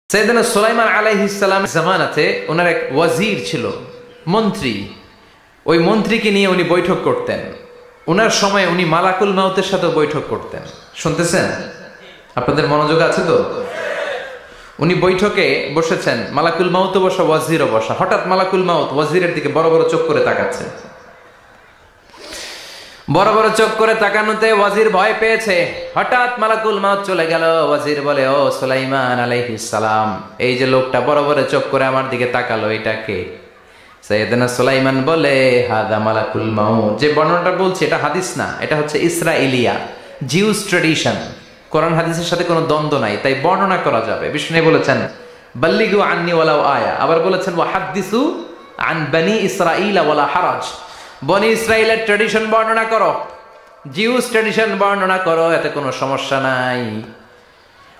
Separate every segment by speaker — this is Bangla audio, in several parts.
Speaker 1: সাইয়েদনা সুলাইমান আলাইহিস সালাম জামানাতে ওনার এক ওয়াজির ছিল, মন্ত্রী। ওই মন্ত্রীকে নিয়ে উনি বৈঠক করতেন। ওনার সময় উনি মালাকুল মাউতের সাথে বৈঠক করতেন। শুনতেছেন? আপনাদের মনোযোগ আছে তো? উনি বৈঠকে বসেছেন, মালাকুল মাউতও বসা, ওয়াজিরও বসা। হঠাৎ মালাকুল মাউত ওয়াজিরের দিকে বড় বড় চোখ করে তাকাচ্ছে। বড় বড় চোখ করে তাকানোতে ওয়াজির ভয় পেয়েছে। হঠাৎ মালাকুল মাউত চলে গেল। ওয়াজির বলে, ও সুলাইমান আলাইহিস সালাম, এই যে লোকটা বড় বড় চোখ করে আমার দিকে তাকালো, এটা কে? সাইয়েদনা সুলাইমান বলে, হাদা মালাকুল মাউত। যে বর্ণনাটা বলছি এটা হাদিস না, এটা হচ্ছে ইসরাইলিয়া, জিউস ট্র্যাডিশন। কোরআন হাদিসের সাথে কোনো দ্বন্দ্ব নাই, তাই বর্ণনা করা যাবে। বিষ্ণু বলেছেন, বাল্লিগু আন্নি ওয়ালাউ আয়া। আবার বলেছেন, ওয়া হাদ্দিসু আন বনি ইসরাঈল ওয়ালা হারাজ। বনি ইসরাইলের ট্র্যাডিশন বর্ণনা করো, জিউস ট্র্যাডিশন বর্ণনা করো, এতে কোনো সমস্যা নাই।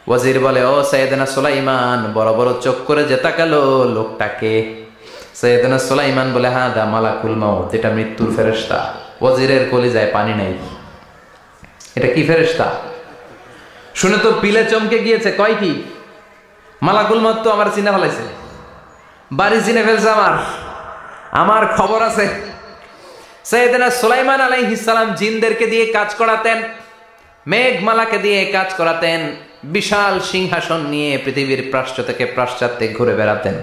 Speaker 1: ওয়াজির বলে, ও সাইয়েদনা সুলাইমান, বড় বড় চোখ করে যে তাকালো লোকটাকে? সাইয়েদনা সুলাইমান বলে, হাদা মালাকুল মাউত, এটা মৃত্যুর ফেরেশতা। ওয়াজিরের কলিজায় পানি নাই। এটা কি ফেরেশতা? শুনে তো পিলে চমকে গিয়েছে। কয় কি? মালাকুল মাউত তো আমার চিনে ফেলাইছে, বাড়ি চিনে ফেলছে, আমার খবর আছে। সাইয়েদনা সুলাইমান আলাইহিস সালাম জিনদেরকে দিয়ে কাজ করাতেন, মেঘমালাকে দিয়ে কাজ করাতেন, বিশাল সিংহাসন নিয়ে পৃথিবীর প্রাচ্য থেকে পাশ্চাত্যে ঘুরে বেড়াতেন।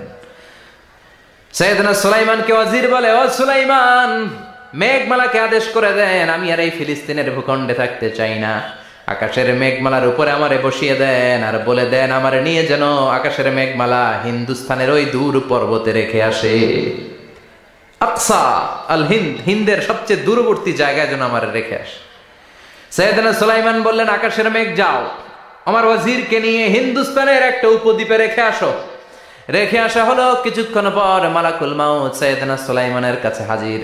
Speaker 1: সাইয়েদনা সুলাইমানকে ওয়াজির বলে, ও সুলাইমান, মেঘমালাকে আদেশ করে দেন, আমি আর এই ফিলিস্তিনের ভূখণ্ডে থাকতে চাই না। আকাশের মেঘমালার উপরে আমারে বসিয়ে দেন, আর বলে দেন আমারে নিয়ে যেন আকাশের মেঘমালা হিন্দুস্তানের ওই দূর পর্বতে রেখে আসে। আকসা আল হিন্দ, হিন্দের সবচেয়ে দূরবর্তী জায়গায় যেন আমার রেখে আসে। সাইয়েদনা সুলাইমান বললেন, আকাশের মেঘ যাও, আমার ওয়াজিরকে নিয়ে হিন্দুস্তানের একটা উপদ্বীপে রেখে আসো। রেখে আসা হলো। কিছুক্ষণ পর মালাকুল মাউত সাইয়েদনা সুলাইমানের কাছে হাজির।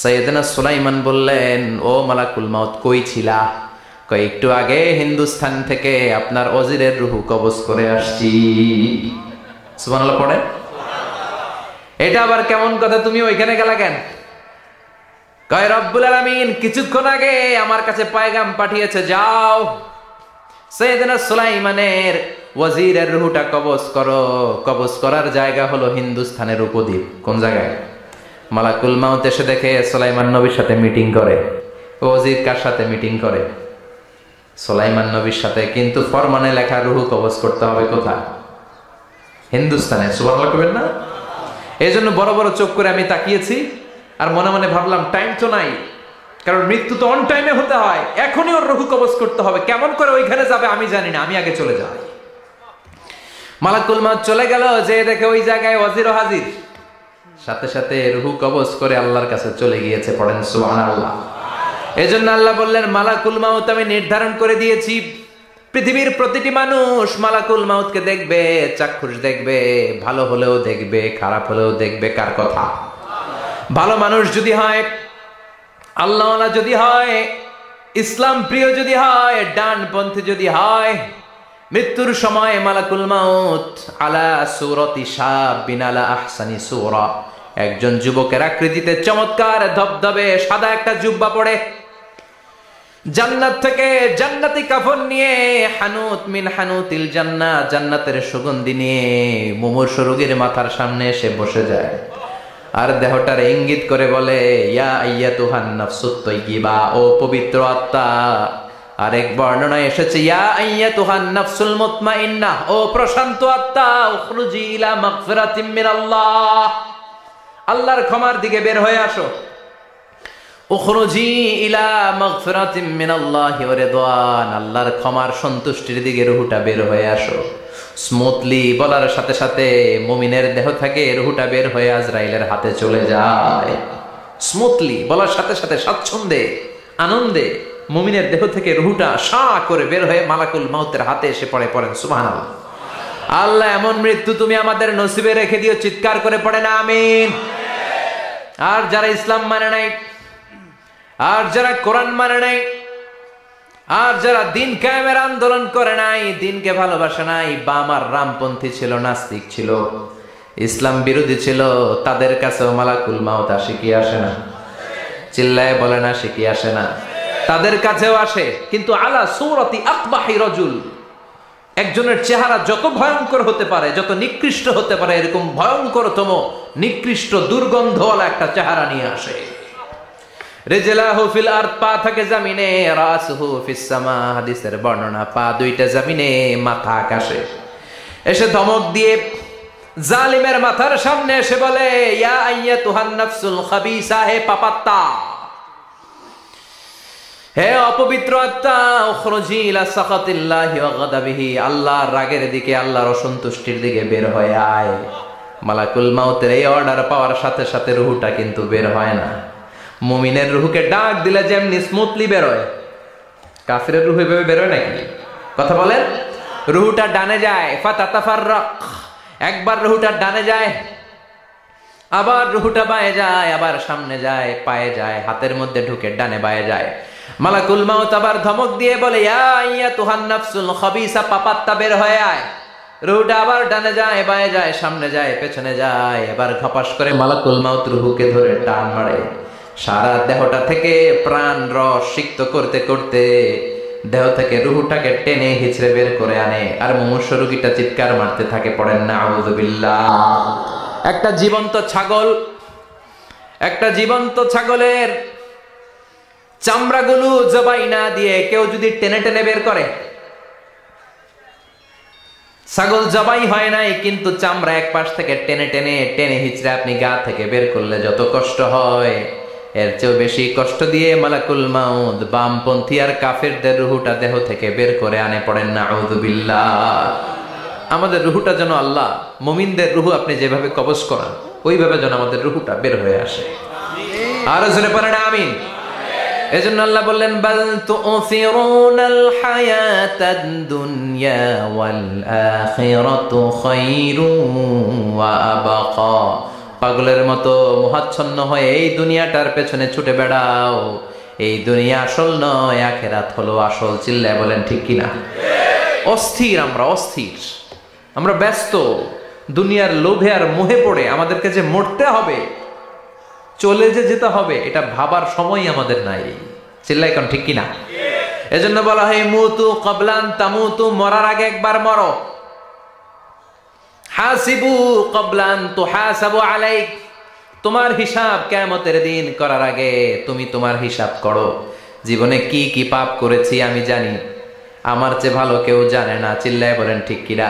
Speaker 1: সাইয়েদনা সুলাইমান বললেন, ও মালাকুল মাউত, কই ছিলা? কই, একটু আগে হিন্দুস্তান থেকে আপনার ওয়াজিরের রূহ কবজ করে আসছি। সুবহানাল্লাহ পড়েন। এটা আবার কেমন কথা, তুমি ওইখানে গেলা কেন? কয়, রব্বুল আলামিন কিছুক্ষণ আগে আমার কাছে পয়গাম পাঠিয়েছে, যাও সাইয়েদনা সুলাইমানের ওয়াজিরের রূহটা কবজ করো। কবজ করার জায়গা হলো হিন্দুস্তানের উপদ্বীপ। কোন জায়গায়? মালাকুল মাউত এসে দেখে সুলাইমান নবীর সাথে মিটিং করে। ওয়াজির কার সাথে মিটিং করে? সুলাইমান নবীর সাথে। কিন্তু ফরমানে লেখা রূহ কবজ করতে হবে কোথায়? হিন্দুস্তানে। সুবহানাল্লাহ কইবেন না? এই জন্য বড় বড় চোখ করে আমি তাকিয়েছি, আর মনে মনে ভাবলাম, টাইম তো নাই, কারণ মৃত্যু তো অন টাইমে হতে হয়। এখনই ওর রূহ কবজ করতে হবে। কেমন করে ওইখানে যাবে আমি জানি না, আমি আগে চলে যাই। মালাকুল মাউত চলে গেল, যে দেখে ওই জায়গায় ওয়াজিরও হাজির। সাথে সাথে রূহ কবজ করে আল্লাহর কাছে চলে গিয়েছে। পড়েন সুবহানাল্লাহ। এজন্য আল্লাহ বললেন, মালাকুল মাউত আমি নির্ধারণ করে দিয়েছি, পৃথিবীর প্রতিটি মানুষ মালাকুল মাউতকে দেখবে, চাক্ষুষ দেখবে, ভালো হলেও দেখবে, খারাপ হলেও দেখবে। কার কথা? ভালো মানুষ যদি হয়, আল্লাহওয়ালা যদি হয়, ইসলাম প্রিয় যদি হয়, ডানপন্থী যদি হয়, মৃত্যুর সময় মালাকুল মাউত আলা সূরাতি শাবিন আলা আহসানি সূরা, একজন যুবকের আকৃতিতে চমৎকার ধবধবে সাদা একটা জুব্বা পরে, জান্নাত থেকে জান্নাতি কাফন নিয়ে, হানুত মিন হানুতিল জান্নাহ, জান্নাতের সুগন্ধি নিয়ে মুমূর্ষু রোগীর মাথার সামনে এসে বসে যায়, আর দেহটার ইঙ্গিত করে বলে, ইয়া আইয়াতুহান নাফসুত তাইয়্যিবা, ও পবিত্র আত্মা। আরেক বর্ণনায় এসেছে, ইয়া আইয়াতুহান নাফসুল মুতমাইন্নাহ, ও প্রশান্ত আত্মা, উখরুজি ইলা মাগফিরাতিম মিনাল্লাহ, আল্লাহর ক্ষমার দিকে বের হয়ে আসো। উখরুজি ইলা মাগফিরাতিম মিনাল্লাহি ওয়া রিদওয়ান, আল্লাহর ক্ষমার সন্তুষ্টির দিকে রূহটা বের হয়ে আসো। স্মুথলি বলার সাথে সাথে মুমিনের দেহ থেকে রূহটা বের হয়ে আজরাইলের হাতে চলে যায়। স্মুথলি বলার সাথে সাথে স্বাচ্ছন্দ্যে, আনন্দে মুমিনের দেহ থেকে রূহটা সা করে বের হয়ে মালাকুল মাউতের হাতে এসে পড়ে। পড়েন সুবহানাল্লাহ। আল্লাহ এমন মৃত্যু তুমি আমাদের নসিবে রেখে দিও। চিৎকার করে পড়েন আমিন। আর যারা ইসলাম মানে নাই, আর যারা কোরআন মানে নাই, আর যারা দিন কায়েমের আন্দোলন করে নাই, দিনকে ভালোবাসে নাই, বাম আর রামপন্থী ছিল, নাস্তিক ছিল, ইসলাম বিরোধী ছিল, তাদের কাছেও মালাকুল মাউত আসে কি আসে না? চিল্লায় বলে না, আসে কি আসে না? তাদের কাছেও আসে, কিন্তু আলা সূরাতি আকবাহি রাজুল, একজনের চেহারা যত ভয়ঙ্কর হতে পারে, যত নিকৃষ্ট হতে পারে, এরকম ভয়ঙ্করতম নিকৃষ্ট দুর্গন্ধওয়ালা একটা চেহারা নিয়ে আসে। রিজলাহু ফিল আরদ, পা থাকে জমিনে, রাসুহু ফিস সামা, হাদিসের বর্ণনা, পা দুইটা জমিনে, মাথা আকাশে। এসে ধমক দিয়ে জালিমের মাথার সামনে এসে বলে, ইয়া আইয়াতুহান নাফসুল খাবিসা, হে পাপাত্তা, হে অপবিত্র আত্মা, উখরুজি ইলা সাখাতিল্লাহি ওয়া গাদাবিহি, আল্লাহর রাগের দিকে, আল্লাহর অসন্তুষ্টির দিকে বের হয়ে আয়। মালাকুল মাউতের এই অর্ডার পাওয়ার সাথে সাথে রুহটা কিন্তু বের হয় না। মুমিনের রুহকে ডাক দিলে যেমনি স্মুথলি বের হয়, কাফিরের রুহ এভাবে বের হয় নাকি? কথা বলেন। রুহটা ডানে যায়, ফাতাতাফাররাক, একবার রুহটা ডানে যায়, আবার রুহটা বায়ে যায়, আবার সামনে যায়, পায়ে যায়, হাতের মধ্যে ঢুকে ডানে বায়ে যায়। মালাকুল মাউত আবার ধমক দিয়ে বলে, ইয়া আইয়াতুহান নাফসুল খাবিসা, পাপাত্তা, বের হয়ে আয়। রুহটা আবার ডানে যায়, বায়ে যায়, সামনে যায়, পেছনে যায়। এবার ঘপাস করে মালাকুল মাউত রুহকে ধরে টান মারে। সারা দেহটা থেকে প্রাণ রস সিক্ত করতে করতে দেহ থেকে রুহটাকে টেনে হিচড়ে বের করে আনে। আর মুমূর্ষ রোগীটা চিৎকার মারতে থাকে, পড়েন না আউযু বিল্লাহ। একটা জীবন্ত ছাগলের চামড়াগুলো জবাই না দিয়ে কেউ যদি টেনে টেনে বের করে, ছাগল জবাই হয় নাই কিন্তু চামড়া এক পাশ থেকে টেনে টেনে টেনে হিচড়ে আপনি গা থেকে বের করলে যত কষ্ট হয়, এর চেয়েও বেশি কষ্ট দিয়ে মালাকুল মাউত বামপন্থী আর কাফেরদের রুহটা দেহ থেকে বের করে আনে। পড়েন না আউযু বিল্লাহ। আমাদের রুহটা যেন আল্লাহ, মুমিনদের রুহ আপনি যেভাবে কবজ করান, ওইভাবে যেন আমাদের রুহটা বের হয়ে আসে। আর জোরে পড়েন আমিন। এজন্য আল্লাহ বললেন, বাল তুসিরুনাল হায়াতাদ দুনিয়া ওয়াল আখিরাতু খায়রুন ওয়া আবকা। পাগলের মতো মোহাচ্ছন্ন হয়ে এই দুনিয়াটার পেছনে ছুটে বেড়াও। এই দুনিয়া আসল নয়, আখিরাত হলো আসল। চিল্লায় বলেন ঠিক কিনা? অস্থির, আমরা ব্যস্ত দুনিয়ার লোভে আর মোহে পড়ে আমাদেরকে যে মরতে হবে, চলে যে যেতে হবে, এটা ভাবার সময় আমাদের নাই। চিল্লাই কোন ঠিক কিনা? এজন্য বলা হয় মুতু ক্বাবলান তামুতু, মরার আগে একবার মরো। হাসিবু ক্বাবলান তুহাসাবু আলাইক, তোমার হিসাব কিয়ামতের দিন করার আগে তুমি তোমার হিসাব করো। জীবনে কি কি পাপ করেছি আমি জানি, আমার চেয়ে ভালো কেউ জানে না। চিল্লায় বলেন ঠিক কিনা?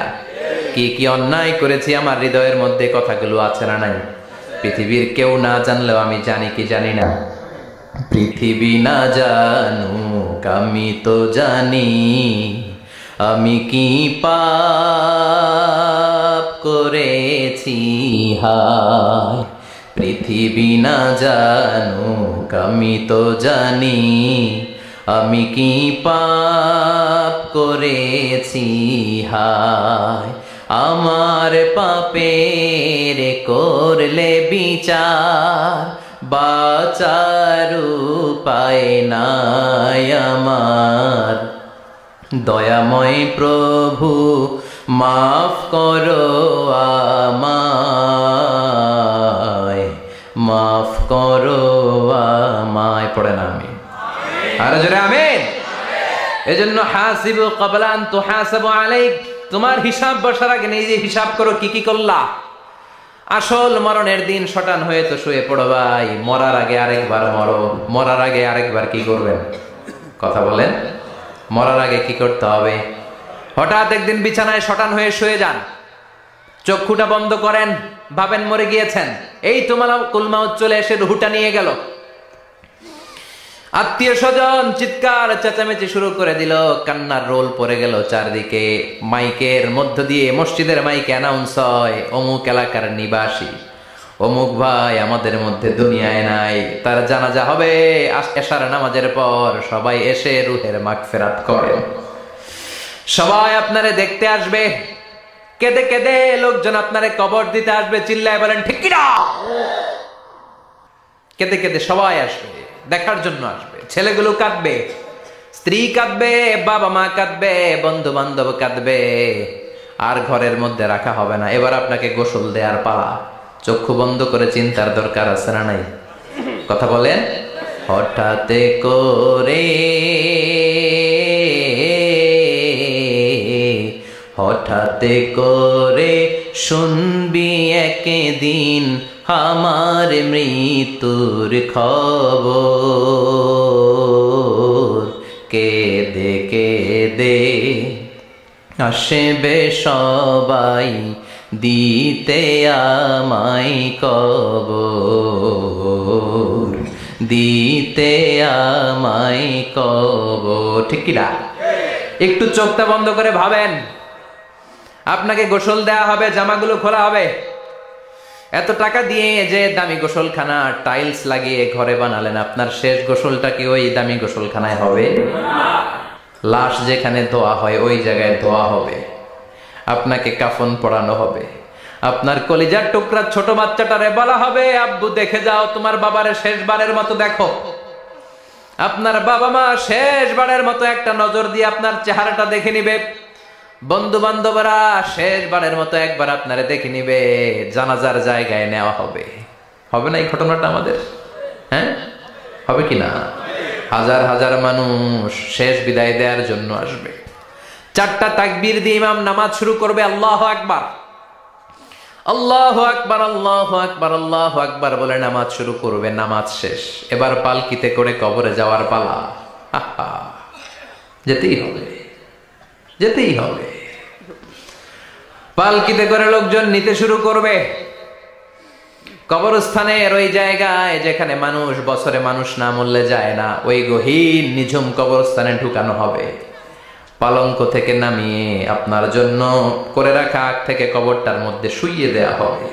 Speaker 1: কি কি অন্যায় করেছি আমার হৃদয়ের মধ্যে কথাগুলো আছে না নাই? পৃথিবীর কেউ না জানলেও আমি জানি কি জানি না? পৃথিবী না জানুক আমি তো জানি, আমি কি পাপ করেছি হায়। পৃথিবী না জানুক আমি তো জানি, আমি কি পাপ করেছি হায়। আমার পাপের করলে বিচার, বাঁচার উপায় নাই আমার। দয়াময় প্রভু মাফ করো আমায়, মাফ করো আমায়। পড়েন আমিন। আর জোরে আমিন। এজন্য হাসিবু ক্বাবলা আন তুহাসাবু আলাইক, তোমার হিসাব বসার আগে নিজে হিসাব করো কি কি করলা। আসল মরণের দিন শটান হয়ে তো শুয়ে পড়ো ভাই। মরার আগে আরেকবার মরো। মরার আগে আরেকবার কি করবেন? কথা বলেন। মরার আগে কি করতে হবে? হঠাৎ একদিন বিছানায় শটান হয়ে শুয়ে যান, চক্ষুটা বন্ধ করেন, ভাবেন মরে গিয়েছেন। এই তো মালাকুল মাউত চলে এসে রুহটা নিয়ে গেল। আত্মীয় স্বজন চিৎকার চেঁচামেচি শুরু করে দিল, কান্নার রোল পড়ে গেল চারদিকে। মাইকের মধ্য দিয়ে, মসজিদের মাইকে অ্যানাউন্স হয়, অমুক এলাকার নিবাসী অমুক ভাই আমাদের মধ্যে দুনিয়ায় নাই, তার জানাজা হবে এশার নামাজের পর। সবাই এসে রুহের মাগফিরাত করেন। সবাই আপনারে দেখতে আসবে, কেঁদে কেঁদে লোকজন আপনারে কবর দিতে আসবে। চিল্লায় বলেন ঠিক কিনা? কেঁদে কেঁদে সবাই আসবে, দেখার জন্য আসবে। ছেলেগুলো কাঁদবে, স্ত্রী কাঁদবে, বাবা মা কাঁদবে, বন্ধু বান্ধব কাঁদবে। আর ঘরের মধ্যে রাখা হবে না। এবার আপনাকে গোসল দেওয়ার পালা। চক্ষু বন্ধ করে চিন্তার দরকার আছে না নাই? কথা বলেন। হঠাৎ করে হঠাৎ করে শুনবি একদিন আমার মৃত্যুর খবর, কেঁদে কেঁদে আসবে সবাই দিতে আমায় কবর, দিতে আমায় কবর। ঠিক কি না? একটু চোখটা বন্ধ করে ভাবেন, আপনাকে গোসল দেয়া হবে, জামাগুলো খোলা হবে, এত টাকা দিয়ে যে দামি গোসলখানা টাইলস লাগিয়ে ঘরে বানালেন, আপনার শেষ গোসলটা কি ওই দামি গোসলখানায় হবে? লাশ যেখানে ধোয়া হয় ওই জায়গায় ধোয়া হবে, আপনাকে কাফন পরানো হবে, আপনার কলিজার টুকরা ছোট বাচ্চাটারে বলা হবে আব্বু দেখে যাও তোমার বাবারে শেষবারের মতো দেখো। আপনার বাবা মা শেষবারের মতো একটা নজর দিয়ে আপনার চেহারাটা দেখে নিবে, বন্ধু বান্ধবরা শেষবারের মতো একবার আপনারে দেখে নিবে, জানাজার জায়গায় নেওয়া হবে। হবে না এই ঘটনাটা আমাদের? হ্যাঁ, হবে কি না? হাজার হাজার মানুষ শেষ বিদায় দেওয়ার জন্য আসবে। 4টা তাকবীর দিয়ে ইমাম নামাজ শুরু করবে, আল্লাহু আকবার, আল্লাহু আকবার, আল্লাহু আকবার, আল্লাহু আকবার বলে নামাজ শুরু করবে। নামাজ শেষ, এবার পালকিতে করে কবরে যাওয়ার পালা। যেতেই হবে, যেতেই হবে। পালকিতে করে লোকজন নিতে শুরু করবে কবরস্থানের ওই জায়গায় যেখানে মানুষ বছরে মানুষ না মরলে যায় না, ওই গহীন নিঝুম কবরস্থানে ঢুকানো হবে। পালঙ্ক থেকে নামিয়ে আপনার জন্য করে রাখা আগ থেকে কবরটার মধ্যে শুইয়ে দেয়া হবে।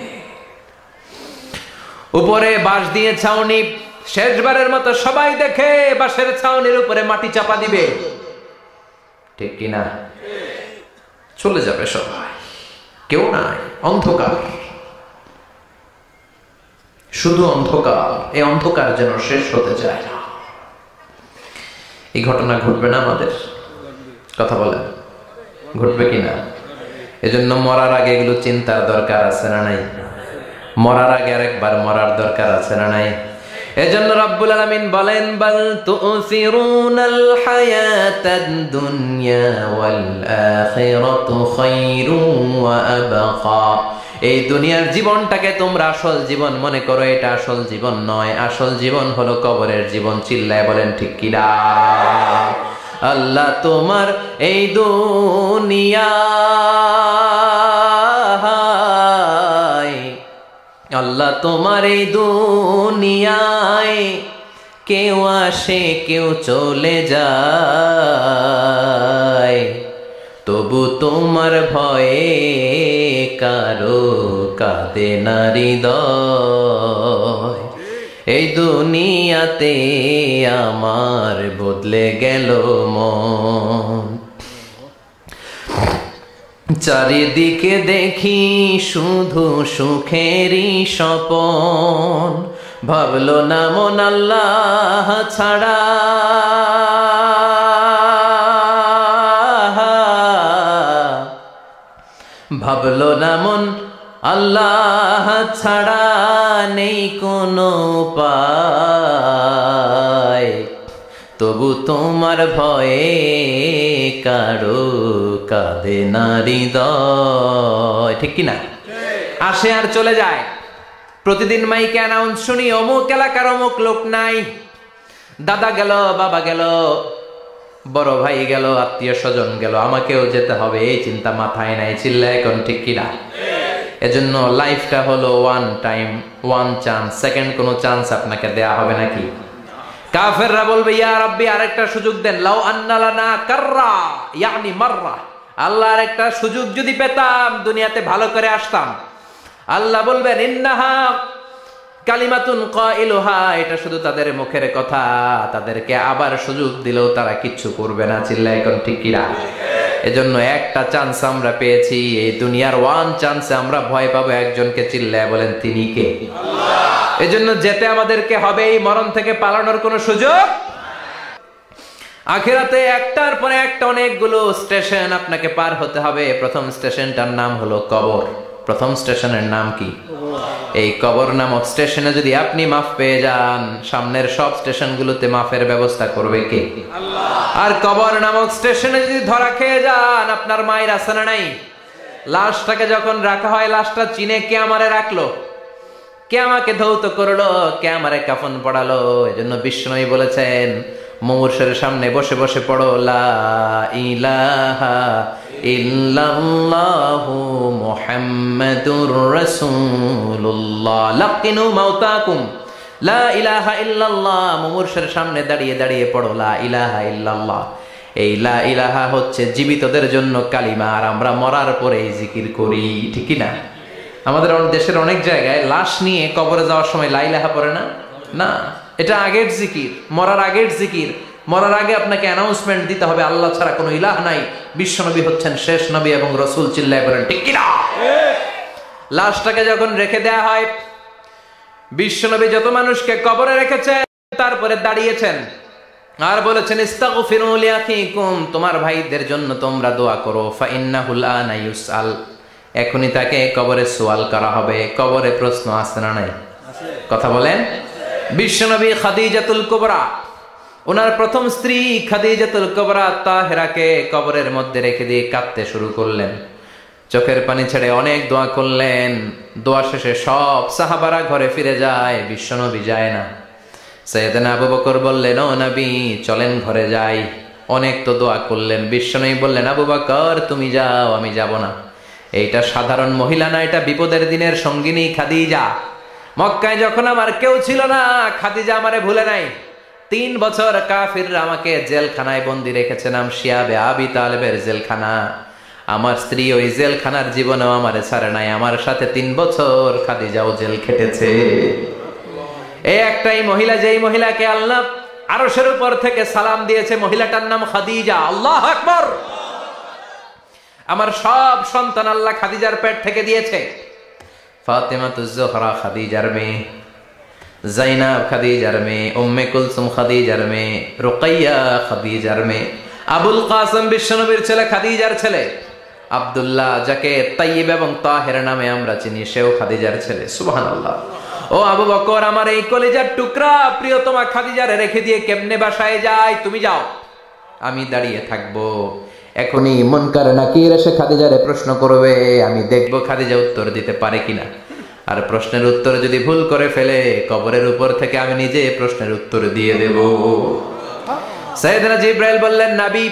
Speaker 1: উপরে বাঁশ দিয়ে ছাউনি, শেষবারের মতো সবাই দেখে বাঁশের ছাউনির উপরে মাটি চাপা দিবে। ঠিক কিনা? চলে যাবে সবাই, কেউ নাই, অন্ধকার, শুধু অন্ধকার। এই অন্ধকার যেন শেষ হতে চায় না। এই ঘটনা ঘটবে না আমাদের? কথা বলেন, ঘটবে কিনা? এজন্য মরার আগে এগুলো চিন্তার দরকার আছে না নাই? মরার আগে আরেকবার মরার দরকার আছে না নাই? এজন্য রব্বুল আলামিন বলেন, বাল তুসিরুনাল হায়াতাদ দুনিয়া ওয়াল আখিরাতু খায়রুন ওয়া আবকা। এই দুনিয়ার জীবনটাকে তোমরা আসল জীবন মনে করো, এটা আসল জীবন নয়। আসল জীবন হলো কবরের জীবন। চিল্লায় বলেন ঠিক কিনা? আল্লাহ তোমার এই দুনিয়ায়, আল্লাহ তোমার এই দুনিয়ায় কেউ আসে কেউ চলে যায়, তবু তোমার ভয়ে কারো কাঁদে না হৃদয়। এই দুনিয়াতে আমার বদলে গেল মন, চারিদিকে দেখি শুধু সুখেরই স্বপন। ভাবলো না মন আল্লাহ ছাড়া, ভাবলো না মন আল্লাহ ছাড়া নেই কোনো উপায়, তবু তোমার ভয়ে কারো কাঁদে না হৃদয়। ঠিক কিনা? আসে আর চলে যায়। প্রতিদিন মাইকে অ্যানাউন্স শুনি, অমুক এলাকার অমুক লোক নাই, দাদা গেল, বাবা গেল, বড় ভাই গেল, আত্মীয় স্বজন গেল, আমাকেও যেতে হবে, এই চিন্তা মাথায় নাই। চিল্লায় এখন ঠিক কিনা? এজন্য লাইফটা হলো one time, one chance, second কোনো চান্স আপনাকে দেয়া হবে নাকি? কাফেররা বলবে, ইয়া রাব্বি আরেকটা সুযোগ দেন, লাউ আন্না লানা কাররা ইয়ানি মাররা, আল্লাহ আরেকটা সুযোগ যদি পেতাম দুনিয়াতে ভালো করে আসতাম। আল্লাহ বলবেন, ইন্নাহা কালিমাতুন কাইলুহা, এটা শুধু তাদের মুখের কথা, তাদেরকে আবার সুযোগ দিলেও তারা কিচ্ছু করবে না। চিল্লায় এখন ঠিক কিনা? এজন্য একটা চান্স আমরা পেয়েছি, এই দুনিয়ার ওয়ান চান্সে আমরা ভয় পাবো একজনকে। চিল্লায় বলেন তিনি কে? আল্লাহ। এজন্য যেতে আমাদেরকে হবে, এই মরণ থেকে পালানোর কোনো সুযোগ। আখিরাতে একটার পরে একটা অনেকগুলো স্টেশন আপনাকে পার হতে হবে। প্রথম স্টেশনটার নাম হলো কবর। প্রথম স্টেশনের নাম কি? এই কবর নামক স্টেশনে যদি আপনি মাফ পেয়ে যান, সামনের সব স্টেশনগুলোতে মাফের ব্যবস্থা করবে কে? আল্লাহ। আর কবর নামক স্টেশনে যদি ধরা খেয়ে যান, আপনার মায়ের আছে না নাই? লাশটাকে যখন রাখা হয়, লাশটা চিনে কে আমারে রাখলো, কে আমাকে ধৌত করলো, কে আমারে কাফন পড়ালো? এজন্য বিষ্ণুই বলেছেন, মুমূর্ষের সামনে বসে বসে পড়ো লা ইলাহা ইল্লাল্লাহু মুহাম্মাদুর রাসূলুল্লাহ লাকিনু মাউতাকুম লা ইলাহা ইল্লাল্লাহ। মুমূর্ষের সামনে দাঁড়িয়ে দাঁড়িয়ে পড়ো লা ইলাহা ইল্লাল্লাহ। এই লা ইলাহা হচ্ছে জীবিতদের জন্য কালিমা, আর আমরা মরার পরে এই জিকির করি, ঠিক কি না? আমাদের দেশের অনেক জায়গায় লাশ নিয়ে কবরে যাওয়ার সময় লা ইলাহা পড়ে না। না, এটা আগের জিকির, মরার আগের জিকির। মরার আগে আপনাকে অ্যানাউন্সমেন্ট দিতে হবে আল্লাহ ছাড়া কোনো ইলাহ নাই, বিশ্বনবী হচ্ছেন শেষ নবী এবং রাসূল। চিল্লায় বলেন ঠিক কি না? লাশটাকে যখন রেখে দেয়া হয়, বিশ্বনবী যত মানুষকে কবরে রেখেছেন তারপরে দাঁড়িয়েছেন আর বলেছেন ইস্তাগফিরু লিআখিকুম, তোমার ভাইদের জন্য তোমরা দোয়া করো। ফাইন্নাহুল আনা ইউসআল, এখনই তাকে কবরে সওয়াল করা হবে। কবরে প্রশ্ন আছে না নাই? কথা বলেন। বিশ্বনবী খাদিজাতুল কুবরা, ওনার প্রথম স্ত্রী খাদিজাতুল কুবরা তাহেরাকে কবরের মধ্যে রেখে দিয়ে কাঁদতে শুরু করলেন, চোখের পানি ছেড়ে অনেক দোয়া করলেন। দোয়া শেষে সব সাহাবারা ঘরে ফিরে যায়, বিশ্বনবী যায় না। সাইয়েদনা আবু বকর বললেন, ও নবী চলেন ঘরে যাই। অনেক তো দোয়া করলেন, বিশ্বনবী বললেন, আবু বকর তুমি যাও, আমি যাব না। এইটা সাধারণ মহিলা না, এটা বিপদের দিনের সঙ্গিনী খাদিজা। মক্কায় যখন আমার কেউ ছিল না, খাদিজা আমারে ভুলে নাই। 3 বছর কাফিররা আমাকে জেলখানায় বন্দি রেখেছে, নাম শিয়াবে আবি তালেবের জেলখানা। আমার স্ত্রী ওই জেলখানার জীবনেও আমারে ছাড়ে নাই, আমার সাথে 3 বছর খাদিজাও জেল খেটেছে। এই একটাই মহিলা, যেই মহিলাকে আল্লাহ আরশের উপর থেকে সালাম দিয়েছে, মহিলাটার নাম খাদিজা। আল্লাহু আকবার। আমার সব সন্তান আল্লাহ খাদিজার পেট থেকে দিয়েছে। ফাতেমাতুজ জোহরা খাদিজার মেয়ে, জাইনাব খাদিজার মেয়ে, উম্মে কুলসুম খাদিজার মেয়ে, রুকাইয়া খাদিজার মেয়ে, আবুল কাসেম বিশ্বনবীর ছেলে খাদিজার ছেলে, আব্দুল্লাহ যাকে তাইয়্যিব এবং তাহের নামে আমরা চিনি, সেও খাদিজার ছেলে। সুবহানাল্লাহ। ও আবু বকর, আমার এই কলিজার টুকরা প্রিয়তমা খাদিজারে রেখে দিয়ে কেমনে বাসায় যায়? তুমি যাও, আমি দাঁড়িয়ে থাকবো। এখনই মুনকার নাকির এসে খাদিজারে প্রশ্ন করবে, আমি দেখবো খাদিজা উত্তর দিতে পারে কিনা। আর প্রশ্নের উত্তর যদি ভুল করে ফেলে, কবরের উপর থেকে আমি নিজে প্রশ্নের উত্তর দিয়ে দেব। সাইয়েদনা জিবরাইল বললেন, নবী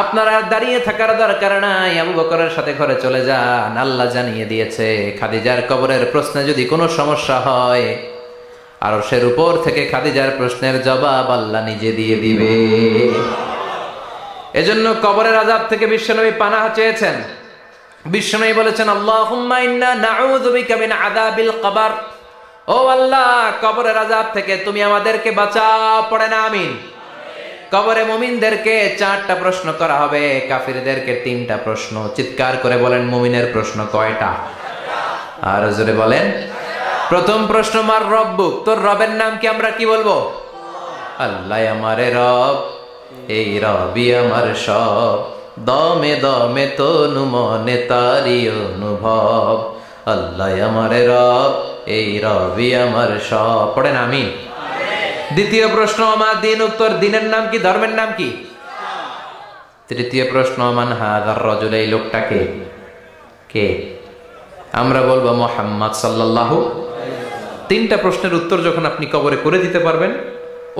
Speaker 1: আপনারা দাঁড়িয়ে থাকার দরকার নাই, আবু বকরের সাথে ঘরে চলে যান। আল্লাহ জানিয়ে দিয়েছে, খাদিজার কবরের প্রশ্নে যদি কোনো সমস্যা হয়, আরশের উপর থেকে খাদিজার প্রশ্নের জবাব আল্লাহ নিজে দিয়ে দিবে। এজন্য কবরের আযাব থেকে বিশ্বনবী পানাহ চেয়েছেন। বিশ্বনবী বলেছেন, আল্লাহুম্মা ইন্না নাউযু বিকা মিন আযাবিল কবর। ও আল্লাহ, কবরের আযাব থেকে তুমি আমাদেরকে বাঁচাও। পড়েন আমিন। কবরে মুমিনদেরকে 4টা প্রশ্ন করা হবে, কাফিরদেরকে 3টা প্রশ্ন। চিৎকার করে বলেন, মুমিনের প্রশ্ন কয়টা? আর জোরে বলেন। প্রথম প্রশ্ন, মার রব্বুক, তোর রবের নাম কি? আমরা কি বলবো? আল্লাহ আমারে রব, এই রবি আমার সব, দমে দমে তনু মনে তারি অনুভব। আল্লাহ আমারে রব, এই রবি আমার সব। পড়েন আমিন। দ্বিতীয় প্রশ্ন, আমার দিন, উত্তর দিনের নাম কি? ধর্মের নাম কি? তৃতীয় প্রশ্ন, মান হাযার রাজুল, এই লোকটাকে কে? আমরা বলবো মুহাম্মদ সাল্লাল্লাহু। 3টা প্রশ্নের উত্তর যখন আপনি কবরে করে দিতে পারবেন,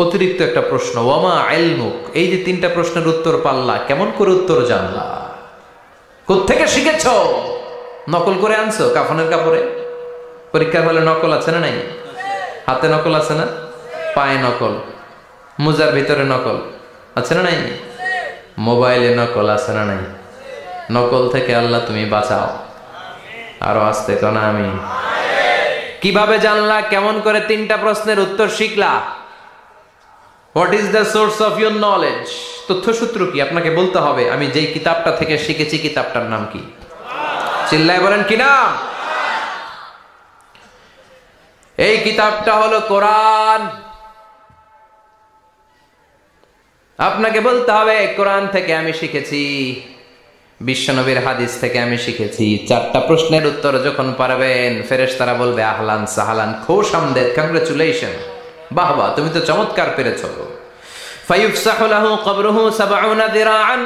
Speaker 1: অতিরিক্ত একটা প্রশ্ন, ওয়ামা ইলমুক, এই যে 3টা প্রশ্নের উত্তর পাল্লা, কেমন করে উত্তর জানলা? কোত্থেকে শিখেছো? নকল করে আনছো কাফনের কাপড়ে? পরীক্ষার হলে নকল আছে না নাই? হাতে নকল আছে না? পায়ে নকল, মোজার ভিতরে নকল আছে না নাই? মোবাইলে নকল আছে না নাই? নকল থেকে আল্লাহ তুমি বাঁচাও। আরো আসতে কোন আমি। কিভাবে জানলা? কেমন করে 3টা প্রশ্নের উত্তর শিখলা? What is the source of your knowledge? তথ্যসূত্র কি? আপনাকে বলতে হবে, আমি যেই কিতাবটা থেকে শিখেছি কিতাবটার নাম কি? চিল্লায় বলেন কি নাম? এই কিতাবটা হলো কোরআন। আপনাকে বলতে হবে, কোরআন থেকে আমি শিখেছি। বিশ্বনবীর হাদিস থেকে আমি শিখেছি, 4টা প্রশ্নের উত্তর যখন পারবেন ফেরেশতারা বলবে আহলান সাহালান, খোশামদেদ, কংগ্রেচুলেশন, বাহ বাহ, তুমি তো চমৎকার পেরেছো। ফায়ুফসাহু লাহু কবরুহু 70 দিরাআন,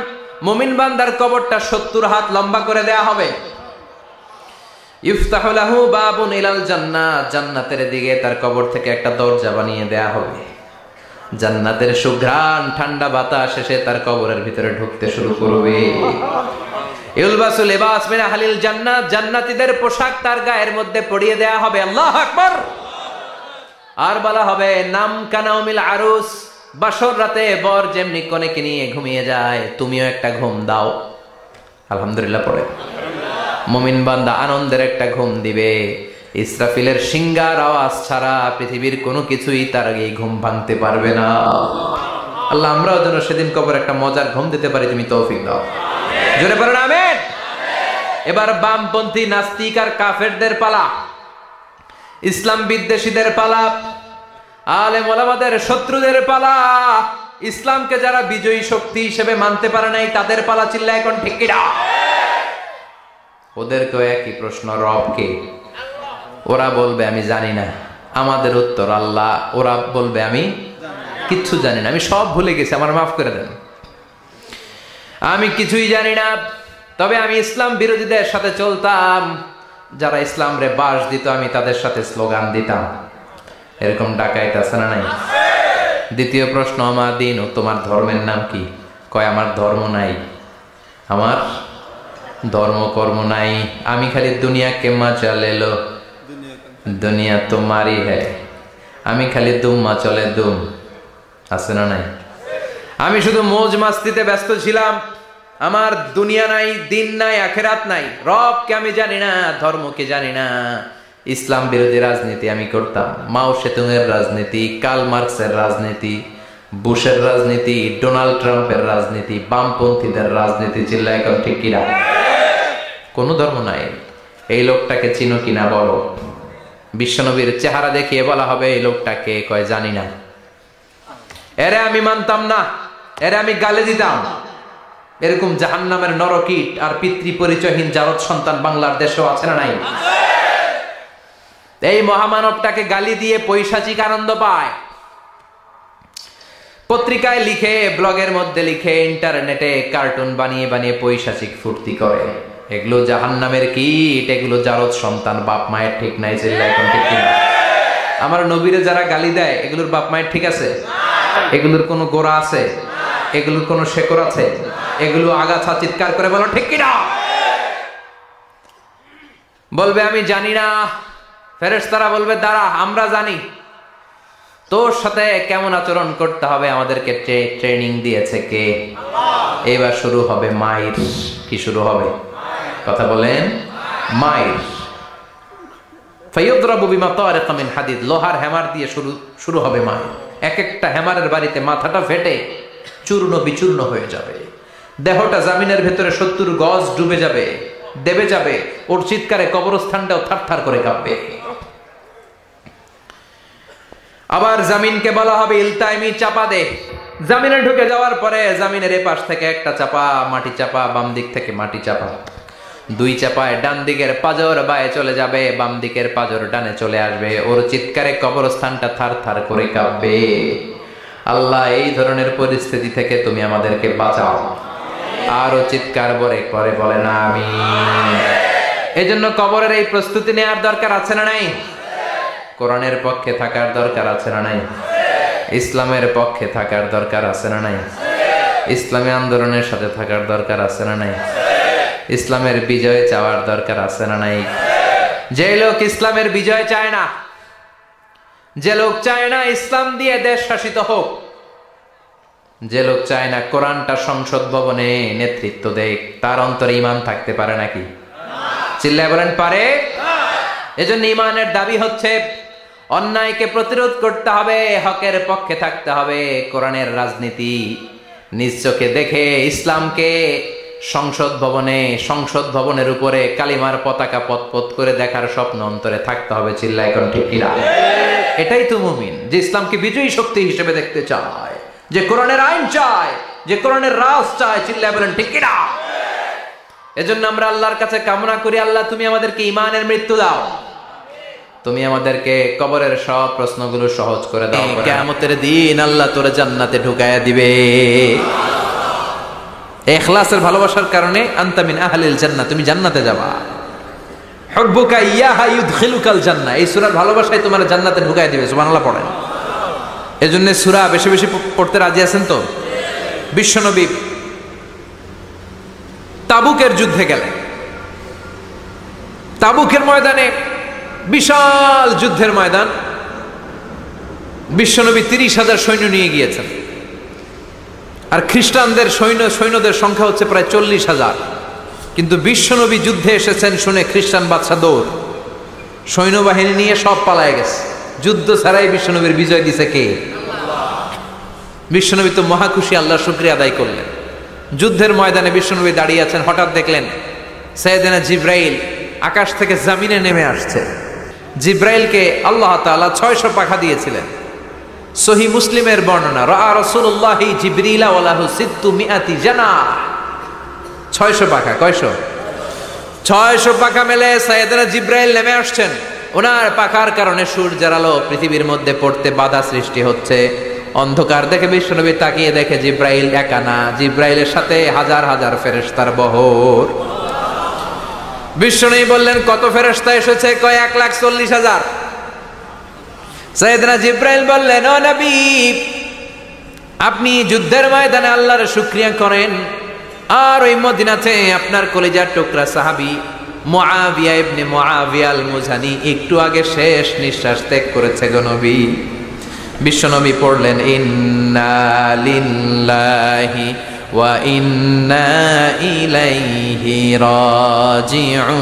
Speaker 1: মুমিন বান্দার কবরটা 70 হাত লম্বা করে দেয়া হবে। ইফতাহু লাহু বাবুন ইলাল জান্নাহ, জান্নাতের দিকে তার কবর থেকে একটা দরজা বানিয়ে দেয়া হবে। জান্নাতের সুঘ্রাণ ঠান্ডা বাতাস এসে তার কবরের ভিতরে ঢুকতে শুরু করবে। ইউলবাসু লিবাস মিন আহলিল জান্নাত, জান্নাতীদের পোশাক তার গায়ের মধ্যে পরিয়ে দেয়া হবে। আল্লাহু আকবার। আর বলা হবে নাম কানাউমিল আরুস, বাসর রাতে বর যেমনি কনেকে নিয়ে ঘুমিয়ে যায় তুমিও একটা ঘুম দাও। আলহামদুলিল্লাহ পড়ে মুমিন বান্দা আনন্দের একটা ঘুম দিবে। ইসরাফিলের সিংগার আওয়াজ ছাড়া পৃথিবীর কোনো কিছুই তার আগে ঘুম ভাঙতে পারবে না। আল্লাহ আমরাও যেন সেদিন কবর একটা মজার ঘুম দিতে পারি, তুমি তৌফিক দাও। জোরে পড়েন আমিন। এবার বামপন্থী নাস্তিক আর কাফেরদের পালা, ইসলাম বিদ্বেষীদের পালা, আলেম ওলামাদের শত্রুদের পালা, ইসলামকে যারা বিজয়ী শক্তি হিসেবে মানতে পারে নাই তাদের পালা। চিল্লায় এখন ঠিক কিনা? ওদেরকেও একই প্রশ্ন, রব কে? ওরা বলবে আমি জানি না। আমাদের উত্তর আল্লাহ। ওরা বলবে আমি কিচ্ছু জানি না, আমি সব ভুলে গেছি, আমার মাফ করে দেন, আমি কিছুই জানি না। তবে আমি ইসলাম বিরোধীদের সাথে চলতাম, যারা ইসলাম রে বাস দিত আমি তাদের সাথে স্লোগান দিতাম। এরকম ডাকাইত আছে না নাই? দ্বিতীয় প্রশ্ন, আমার দিন ও তোমার ধর্মের নাম কি? কয় আমার ধর্ম নাই, আমার ধর্ম কর্ম নাই, আমি খালি দুনিয়া কে মজা লেলো, দুনিয়া তোমারই হ্যায়, আমি খালি দুম্মা চলে দুম। আছে না নাই? আমি শুধু মৌজ মাস্তিতে ব্যস্ত ছিলাম, আমার দুনিয়া নাই, দিন নাই, আখেরাত নাই, রবকে আমি জানি না, ধর্মকে জানি না। ইসলাম বিরোধী রাজনীতি আমি করতাম, মাও সেতুংয়ের রাজনীতি, কার্ল মার্কসের রাজনীতি, বুশের রাজনীতি, ডোনাল্ড ট্রাম্পের রাজনীতি, বামপন্থীদের রাজনীতি। চিল্লায় এখন ঠিক কিনা? কোনো ধর্ম নাই। এই লোকটাকে চিনো কিনা বলো। বিশ্বনবীর চেহারা দেখিয়ে বলা হবে এই লোকটাকে, কয় জানি না। এরে আমি মানতাম না, এরে আমি গালে দিতাম। এরকম জাহান্নামের নরকীট আর পিতৃ পরিচয়হীন জারদ সন্তান বাংলার দেশেও আছে না নাই? এই মহামানবটাকে গালি দিয়ে পৈশাচিক আনন্দ পায়। পত্রিকায় লিখে, ব্লগের মধ্যে লিখে, ইন্টারনেটে কার্টুন বানিয়ে বানিয়ে পৈশাচিক ফুর্তি করে। এগুলো জাহান্নামের কীট, এগুলো জারদ সন্তান, বাপ মায়ের ঠিক নাই। চিল্লায় এখন ঠিক কিনা? আমার নবীরে যারা গালি দেয় এগুলোর বাপ মায়ের ঠিক আছে? এগুলোর কোনো গোড়া আছে? এগুলোর কোনো শেকড় আছে? এগুলো আগাছা। চিৎকার করে বলো ঠিক কিনা? বলবে আমি জানি না। ফেরেশতারা বলবে দাঁড়া, আমরা জানি। তোর সাথে কেমন আচরণ করতে হবে আমাদেরকে ট্রেনিং দিয়েছে কে? এবার শুরু হবে মাইর। কি শুরু হবে? কথা বলেন, মাইর। ফায়ুদরাবু বিমা তারিকা মিন হাদিদ, লোহার হ্যামার দিয়ে শুরু হবে মাইর। এক একটা হ্যামারের বাড়িতে মাথাটা ফেটে চূর্ণ বিচূর্ণ হয়ে যাবে, দেহটা জামিনের ভেতরে 70 গজ ডুবে যাবে, দেবে যাবে। ওর চিৎকারে কবরস্থানটাও থারথার করে কাঁপবে। আবার জামিনকে বলা হবে ইলতাইমি, চাপা দে। জামিনে ঢুকে যাওয়ার পরে জামিনের এপাশ থেকে একটা চাপা, মাটি চাপা, বাম দিক থেকে মাটি চাপা, 2 চাপায় ডান দিকের পাজর বায়ে চলে যাবে, বাম দিকের পাজর ডানে চলে আসবে। ওর চিৎকারে কবরস্থানটা থারথার করে কাঁপবে। আল্লাহ এই ধরনের পরিস্থিতি থেকে তুমি আমাদেরকে বাঁচাও। আরো চিৎকার করে বলে না আমিন। এজন্য কবরের এই প্রস্তুতি নেওয়ার দরকার আছে না নাই? কোরআনের পক্ষে থাকার দরকার আছে না নাই? ইসলামের পক্ষে থাকার দরকার আছে না নাই? ইসলামী আন্দোলনের সাথে থাকার দরকার আছে না নাই? ইসলামের বিজয় চাওয়ার দরকার আছে না নাই? যে লোক ইসলামের বিজয় চায় না, যে লোক চায় না ইসলাম দিয়ে দেশ শাসিত হোক, যে লোক চায় না কোরআনটা সংসদ ভবনে নেতৃত্ব দেয়, তার অন্তরে ঈমান থাকতে পারে নাকি? চিল্লায় বলেন পারে? এজন্য ঈমানের দাবি হচ্ছে অন্যায়কে প্রতিরোধ করতে হবে, হকের পক্ষে থাকতে হবে। কোরআনের রাজনীতি নিজ চোখে দেখে ইসলামকে সংসদ ভবনের উপরে কালিমার পতাকা পতপত করে দেখার স্বপ্ন অন্তরে থাকতে হবে। চিল্লায় কোন ঠিক কিনা? এটাই তো মুমিন, যে ইসলামকে বিজয়ী শক্তি হিসেবে দেখতে চায়, যে কোরআনের আইন চায়, যে কোরআনের রাজ চায়। চিল্লায় বলেন ঠিক কিনা? এজন্য আমরা আল্লাহর কাছে কামনা করি, আল্লাহ তুমি আমাদেরকে ঈমানের মৃত্যু দাও, তুমি আমাদেরকে কবরের সব প্রশ্নগুলো সহজ করে দাও, কিয়ামতের দিন আল্লাহ তোরে জান্নাতে ঢুকায়া দিবে। ইখলাসের ভালোবাসার কারণে আনতা মিন আহলিল জান্নাহ, তুমি জান্নাতে যাবা। হুব্বুকা ইয়াহা ইউদখিলুকাল জান্নাহ, এই সূরার ভালোবাসায় তোমার জান্নাতে ঢুকায়া দিবে। সুবহানাল্লাহ পড়েন। এজন্য সূরা বেশি বেশি পড়তে রাজি আছেন তো? বিশ্বনবী তাবুকের যুদ্ধে গেলেন। তাবুকের ময়দানে বিশাল যুদ্ধের ময়দান, বিশ্বনবী 30,000 সৈন্য নিয়ে গিয়েছেন, আর খ্রিস্টানদের সৈন্যদের সংখ্যা হচ্ছে প্রায় 40,000। কিন্তু বিশ্বনবী যুদ্ধে এসেছেন শুনে খ্রিস্টান বাদশা দৌড়, সৈন্যবাহিনী নিয়ে সব পালায় গেছে। যুদ্ধ ছাড়াই বিশ্বনবীর বিজয় দিছে কে? বিশ্বনবী তো মহাখুশি, আল্লাহর শুকরিয়া আদায় করলেন। যুদ্ধের ময়দানে বিশ্বনবী দাঁড়িয়ে আছেন, হঠাৎ দেখলেন সাইয়েদনা জিব্রাইল আকাশ থেকে জমিনে নেমে আসছে। জিব্রাইলকে আল্লাহ তাআলা 600 পাখা দিয়েছিলেন। সহিহ মুসলিমের বর্ণনা, রাআ রাসূলুল্লাহি জিবরিলা ওয়া লাহু 600 জানাহ। 600 পাখা, কয়শো? 600 পাখা মেলে সাইয়েদনা জিব্রাইল নেমে আসছেন। ওনার পাখার কারণে সূর্যের আলো পৃথিবীর মধ্যে পড়তে বাধা সৃষ্টি হচ্ছে। অন্ধকার দেখে বিশ্বনবী তাকিয়ে দেখে জিব্রাইল একা না, জিব্রাইলের সাথে হাজার হাজার ফেরেশতার বহর। বিশ্বনবী বললেন, কত ফেরেশতা এসেছে? কয় 1,40,000। সাইয়েদনা জিব্রাইল বললেন, ও নবী, আপনি যুদ্ধের ময়দানে আল্লাহর শুকরিয়া করেন, আর ওই মদিনাতে আপনার কলিজার টুকরা সাহাবী মুআবিয়া ইবনে মুআবিয়া আল মুজানি একটু আগে শেষ নিঃশ্বাস ত্যাগ করেছে গো নবী। বিশ্বনবী পড়লেন, ইন্না লিল্লাহি ওয়া ইন্না ইলাইহি রাজিউন।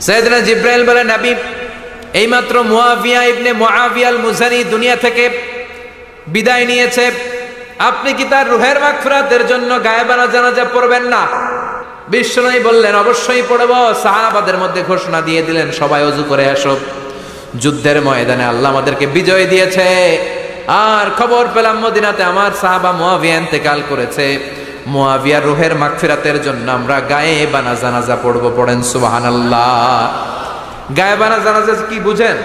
Speaker 1: সাইয়েদনা জিব্রাইল বলেন, নবী, এইমাত্র মুআবিয়া ইবনে মুআবিয়া আল মুজানি দুনিয়া থেকে বিদায় নিয়েছে, আপনি কি তার রুহের মাগফিরাতের জন্য গায়েবানা জানাজা পড়বেন না? বিশ্বনবী বললেন, অবশ্যই পড়ব। সাহাবাদের মধ্যে ঘোষণা দিয়ে দিলেন, সবাই ওযু করে আসো, যুদ্ধের ময়দানে আল্লাহ আমাদেরকে বিজয় দিয়েছে, আর খবর পেলাম মদিনাতে আমার সাহাবা মুআবিয়া ইন্তেকাল করেছে, মুআবিয়ার রুহের মাগফিরাতের জন্য আমরা গায়েবানা জানাজা পড়ব। পড়েন সুবহানাল্লাহ। গায়েবানা জানাজা কি বুঝেন?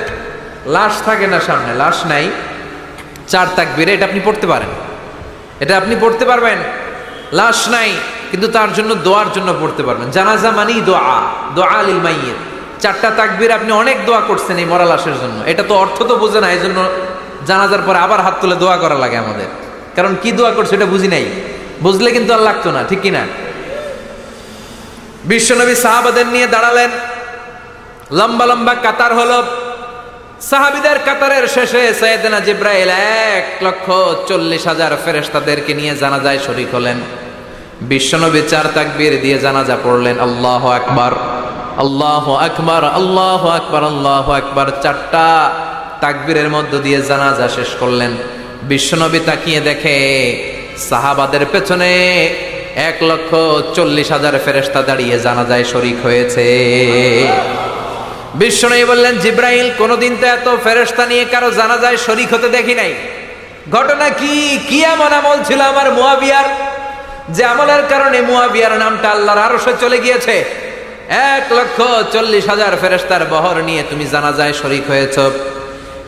Speaker 1: লাশ থাকে না সামনে, লাশ নাই, 4 তাকবীরে এটা আপনি পড়তে পারেন, এটা আপনি পড়তে পারবেন। লাশ নাই কিন্তু তার জন্য দোয়ার জন্য পড়তে পারবেন। জানাজা মানেই দোয়া, দোয়া লিল মাইয়িত। 4টা তাকবীর আপনি অনেক দোয়া করছেন এই মরা লাশের জন্য, এটা তো অর্থ তো বোঝে না, এই জন্য জানাজার পরে আবার হাত তুলে দোয়া করা লাগে আমাদের, কারণ কি দোয়া করছে এটা বুঝি নাই, বুঝলে কিন্তু আর লাগতো না, ঠিক কিনা? বিশ্বনবী সাহাবাদের নিয়ে দাঁড়ালেন, লম্বা লম্বা কাতার হলো। সাহাবীদের কাতারের শেষে সাইয়েদনা জিব্রাইল 1,40,000 ফেরেশতাদেরকে নিয়ে জানাজায় শরীক হলেন। বিশ্বনবী 4 তাকবীর দিয়ে জানাজা পড়লেন, আল্লাহু আকবার, আল্লাহু আকবার, আল্লাহু আকবার, আল্লাহু আকবার। 4টা তাকবীরের মধ্য দিয়ে জানাজা শেষ করলেন। বিশ্বনবী তাকিয়ে দেখে সাহাবাদের পেছনে 1,40,000 ফেরেশতা দাঁড়িয়ে জানাজায় শরীক হয়েছে। বিশ্বনবী বললেন, জিব্রাইল, কোনদিন তো এত ফেরেশতা নিয়ে কারো জানাজায় শরীক হতে দেখি নাই। ঘটনা কি? কি এমন আমল ছিল আমার মুআবিয়ার, যে আমলের কারণে মুআবিয়ার নামটা আল্লাহর আরশে চলে গিয়েছে? 1,40,000 ফেরেশতার বহর নিয়ে তুমি জানাজায় শরীক হয়েছ,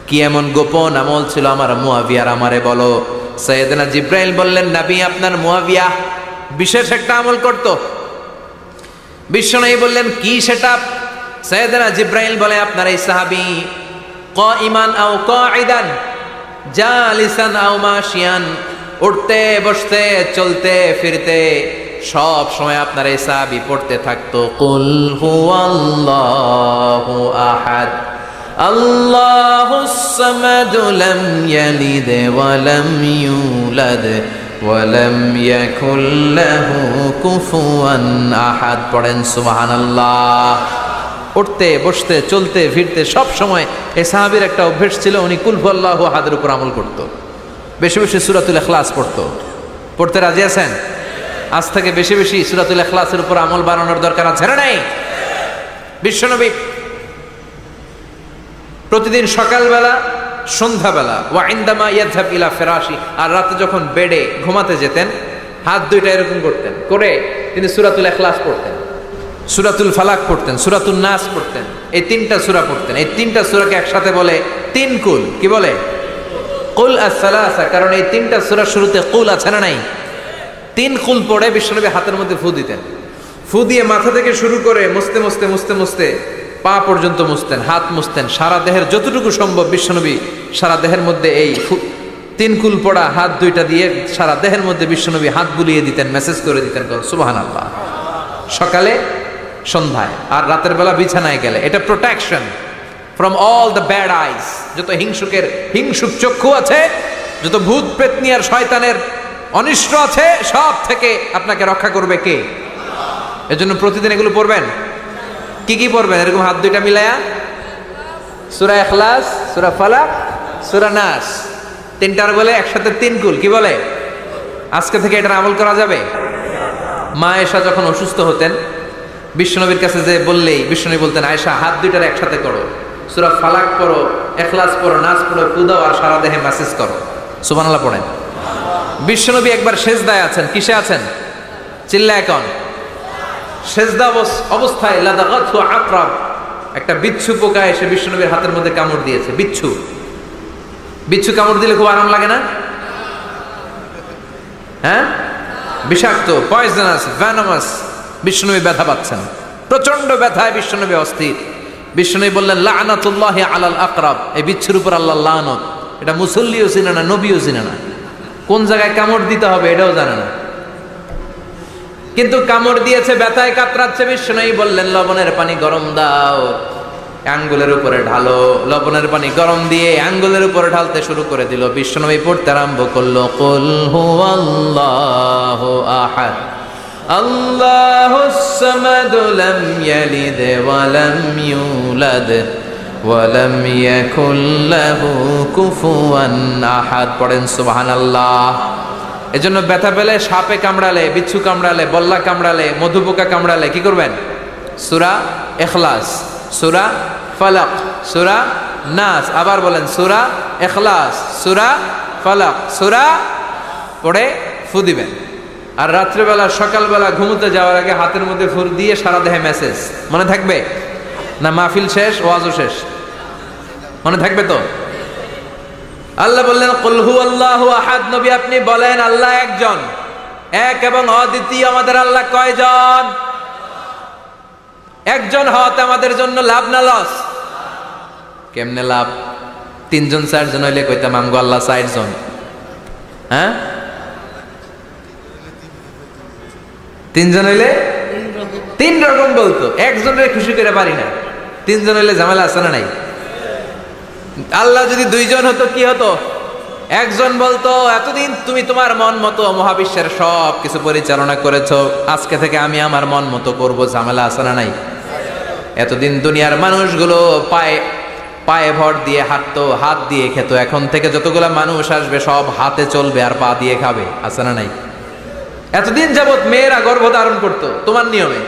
Speaker 1: কি এমন গোপন আমল ছিল আমার মুআবিয়ার, আমারে বলো। সাইয়েদনা জিব্রাইল বললেন, নবী, আপনার মুআবিয়া বিশেষ একটা আমল করত। বিশ্বনবী বললেন, কি সেটা? সাইয়েদনা জিব্রাইল বলে, আপনার এই সাহাবী কাইমান আও কাঈদান, জালিসান আও মাশিয়ান, উঠতে বসতে চলতে ফিরতে সব সময় আপনার এই সাহাবী পড়তে থাকতো, কুল হুয়াল্লাহু আহাদ, আল্লাহুস সামাদ, লাম ইয়ালিদ ওয়া লাম ইউলাদ ওয়া লাম ইয়াকুল লাহু কুফুয়ান আহাদ। পড়েন সুবহানাল্লাহ। উঠতে বসতে চলতে ফিরতে সব সময় এই সাহাবীর একটা অভ্যাস ছিল, উনি কুল হুয়াল্লাহু আহাদের উপর আমল করত, বেশি বেশি সূরাতুল ইখলাস পড়তো। পড়তে রাজি আছেন? আজ থেকে বেশি বেশি সূরাতুল ইখলাসের উপর আমল বানানোর দরকার আছে না নাই? বিশ্বনবী প্রতিদিন সকালবেলা, সন্ধ্যাবেলা, ওয়া ইনদামা ইয়াযহাব ইলা ফিরাশি, আর রাতে যখন বেডে ঘুমাতে যেতেন, হাত দুইটা এরকম করতেন, করে তিনি সূরাতুল ইখলাস পড়তেন, সূরাতুল ফালাক পড়তেন, সূরাতুন নাস পড়তেন। এই তিনটা সূরা পড়তেন। এই তিনটা সূরাকে একসাথে বলে তিন কুল। কি বলে? কুল আস-সালাসা। কারণ এই তিনটা সূরার শুরুতে কুল আছে না নাই? তিন কুল পড়ে বিশ্বনবী হাতের মধ্যে ফু দিতেন। ফু দিয়ে মাথা থেকে শুরু করে মুছতে মুছতে মুছতে মুছতে পা পর্যন্ত মুছতেন, হাত মুছতেন, সারা দেহের যতটুকু সম্ভব বিশ্বনবী সারা দেহের মধ্যে এই তিন কুল পড়া হাত দুইটা দিয়ে সারা দেহের মধ্যে বিশ্বনবী হাত বুলিয়ে দিতেন, মেসেজ করে দিতেন সুবহানাল্লাহ। সকালে, সন্ধ্যায়, আর রাতের বেলা বিছানায় গেলে। এটা protection from all the bad আইস। যত হিংসুক চক্ষু আছে, যত ভূত প্রেতনি আর শয়তানের অনিষ্ট আছে, সব থেকে আপনাকে রক্ষা করবে কে? এজন্য প্রতিদিন এগুলো পড়বেন। কি কি পড়বেন? এরকম হাত দুইটা মিলায়া সূরা ইখলাস, সূরা ফালাক, সূরা নাস, তিনটার বলে একসাথে তিন কুল। কি বলে? আজকে থেকে এটার আমল করা যাবে। মা আয়েশা যখন অসুস্থ হতেন, বিশ্বনবীর কাছে যে বললেই বিশ্বনবী বলতেন, আয়েশা হাত দুইটার একসাথে করো, সূরা ফালাক পড়ো, ইখলাস পড়ো, নাস পড়ো, ফু দাও, আর সারা দেহে মেসেজ করো। সুবহানাল্লাহ পড়েন। বিশ্বনবী একবার সেজদায় আছেন। কিসে আছেন? চিল্লায় কোন? সেজদা অবস্থায় লাদাগাতহু আকরাব, একটা বিচ্ছু পোকা এসে বিশ্বনবীর হাতের মধ্যে কামড় দিয়েছে। বিচ্ছু কামড় দিলে খুব আরাম লাগে না? হ্যাঁ, বিষাক্ত, পয়জনাস, ভ্যানামাস। বিশ্বনবী ব্যথা পাচ্ছেন, প্রচন্ড ব্যথায় বিশ্বনবী অস্থির। বিশ্বনবী বললেন, লাআনাতুল্লাহি আলাল আকরাব, এই বিচ্ছুর উপর আল্লাহর লানত। এটা মুসল্লিও চিনে না, নবীও চিনে না, কোন জায়গায় কামড় দিতে হবে এটাও জানে না, কিন্তু কামড় দিয়েছে, ব্যথায় কাতরাচ্ছে। বিশ্বনবী বললেন, লবণের পানি গরম দাও, আঙ্গুলের উপরে ঢালো। লবণের পানি গরম দিয়ে আঙ্গুলের উপরে ঢালতে শুরু করে দিল। বিশ্বনবী পড়তে আরম্ভ করলো, কুল হুয়াল্লাহু আহাদ আল্লাহুস সামাদ লাম ইয়ালিদ ওয়া লাম ইউলাদ ওয়া লাম ইয়াকুল লাহু কুফুয়ান আহাদ। পড়েন সুবহানাল্লাহ। এজন্য ব্যথা পেলে, সাপে কামড়ালে, বিচ্ছু কামড়ালে, বল্লা কামড়ালে, মধুপোকা কামড়ালে কি করবেন? সূরা ইখলাস, সূরা ফালাক, সূরা নাস। আবার বলেন, সূরা ইখলাস, সূরা ফালাক, সূরা পড়ে ফু দিবেন। আর রাত্রেবেলা, সকালবেলা ঘুমোতে যাওয়ার আগে হাতের মধ্যে ফুর দিয়ে সারা দেহে মেসেজ। মনে থাকবে না? মাহফিল শেষ, ওয়াজও শেষ, মনে থাকবে তো? আল্লাহ বললেন, কুল হুয়াল্লাহু আহাদ। নবী আপনি বলেন, আল্লাহ একজন, এক এবং অদ্বিতীয়। আমাদের আল্লাহ কয়জন? একজন হওয়াতে আমাদের জন্য লাভ না লস? কেমনে লাভ? তিনজন চারজন হইলে কইতাম আমগো আল্লাহ ৬০ জন। হ্যাঁ, তিনজন হইলে তিন রকম বলতো, একজনের খুশি করে পারি না। তিনজন হইলে ঝামেলা আছে না নাই? আল্লাহ যদি দুইজন হতো কি হতো? একজন বলতো, এতদিন তুমি তোমার মন মতো মহাবিশ্বের সব কিছু পরিচালনা করেছো, আজকে থেকে আমি আমার মন মতো করবো। ঝামেলা আছে না নাই? এতদিন দুনিয়ার মানুষগুলো পায়ে ভর দিয়ে হাঁটতো, হাত দিয়ে খেত, এখন থেকে যতগুলা মানুষ আসবে সব হাতে চলবে আর পা দিয়ে খাবে। আছে না নাই? এতদিন যাবত মেয়েরা গর্ভধারণ করতো তোমার নিয়মে,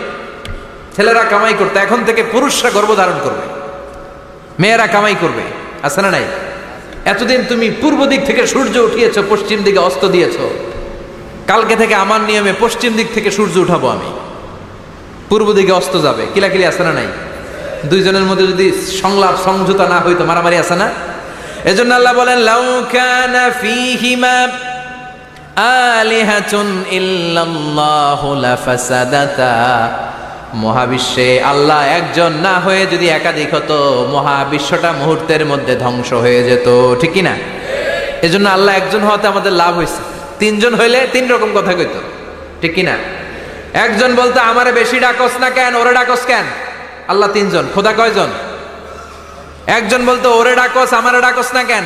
Speaker 1: ছেলেরা কামাই করতো, এখন থেকে পুরুষরা গর্ভধারণ করবে, মেয়েরা কামাই করবে। আছে না নাই? এতদিন তুমি পূর্ব দিক থেকে সূর্য উঠিয়েছো, পশ্চিম দিকে অস্ত দিয়েছো, কালকে থেকে আমার নিয়মে পশ্চিম দিক থেকে সূর্য উঠাবো আমি, পূর্ব দিকে অস্ত যাবে। কিলাকিলি আছে না নাই? দুইজনের মধ্যে যদি সংলাপ সমঝোতা না হইতো, মারামারি আছে না? এজন্য আল্লাহ বলেন, লাউ কানা ফীহিমা আলিহাতুন ইল্লাল্লাহু লাফাসাদাতা। মহাবিশ্বে আল্লাহ একজন না হয়ে যদি একাধিক হতো, মহাবিশ্বটা মুহূর্তের মধ্যে ধ্বংস হয়ে যেত। ঠিক কি না? এজন্য আল্লাহ একজন হওয়াতে আমাদের লাভ হয়েছে। তিনজন হইলে তিন রকম কথা কইতো। ঠিক কি না? একজন বলতো, আমারে বেশি ডাকস না কেন, ওরে ডাকস কেন? আল্লাহ তিনজন, খোদা কয়জন? একজন বলতো, ওরে ডাকস, আমারে ডাকস না কেন?